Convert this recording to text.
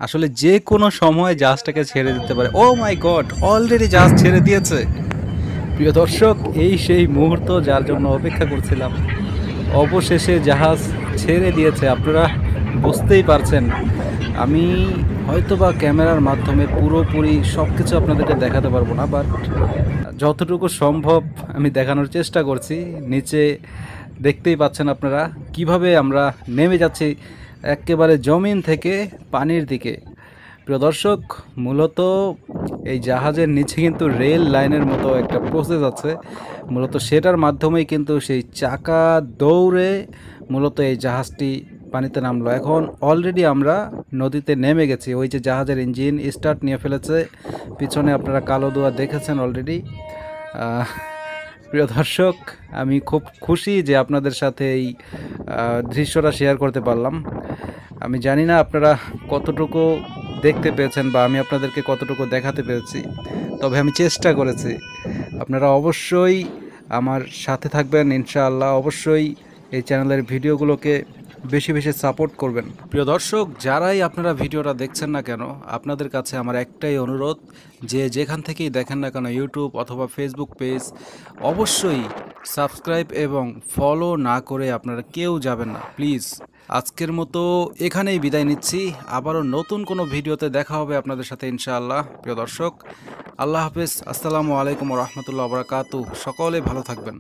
আসলে যে কোনো সময় জাহাজটাকে ছেড়ে দিতে পারে। ও মাই গড, অলরেডি জাহাজ ছেড়ে দিয়েছে। প্রিয় দর্শক, এই সেই মুহূর্ত যার জন্য অপেক্ষা করছিলাম। অবশেষে জাহাজ ছেড়ে দিয়েছে। আপনারা বুঝতেই পারছেন, আমি হয়তোবা ক্যামেরার মাধ্যমে পুরোপুরি সব কিছু আপনাদেরকে দেখাতে পারবো না, বাট যতটুকু সম্ভব আমি দেখানোর চেষ্টা করছি। নিচে দেখতেই পাচ্ছেন আপনারা কিভাবে আমরা নেমে যাচ্ছি একেবারে জমিন থেকে পানির দিকে। প্রিয় দর্শক, মূলত এই জাহাজের নিচে কিন্তু রেল লাইনের মতো একটা প্রসেস আছে। মূলত সেটার মাধ্যমেই কিন্তু সেই চাকা দৌড়ে মূলত এই জাহাজটি পানিতে নামলো। এখন অলরেডি আমরা নদীতে নেমে গেছি। ওই যে জাহাজের ইঞ্জিন স্টার্ট নিয়ে ফেলেছে, পিছনে আপনারা কালো ধোঁয়া দেখেছেন অলরেডি। প্রিয় দর্শক, আমি খুব খুশি যে আপনাদের সাথে এই দৃশ্যটা শেয়ার করতে পারলাম। আমি জানি না আপনারা কতটুকু দেখতে পেয়েছেন বা আমি আপনাদেরকে কতটুকু দেখাতে পেরেছি, তবে আমি চেষ্টা করেছি। আপনারা অবশ্যই আমার সাথে থাকবেন ইনশাআল্লাহ। অবশ্যই এই চ্যানেলের ভিডিওগুলোকে বেশি বেশি সাপোর্ট করবেন। প্রিয় দর্শক, যারাই আপনারা ভিডিওটা দেখছেন না কেন, আপনাদের কাছে আমার একটাই অনুরোধ, যে যেখান থেকেই দেখেন না কেন, ইউটিউব অথবা ফেসবুক পেজ, অবশ্যই সাবস্ক্রাইব এবং ফলো না করে আপনারা কেউ যাবেন না প্লিজ। আজকের মতো এখানেই বিদায় নিচ্ছি। আবারও নতুন কোনো ভিডিওতে দেখা হবে আপনাদের সাথে ইনশাআল্লাহ। প্রিয় দর্শক, আল্লাহ হাফেজ, আসসালামু আলাইকুম ওয়া রাহমাতুল্লাহি ওয়া বারাকাতুহু। সকলে ভালো থাকবেন।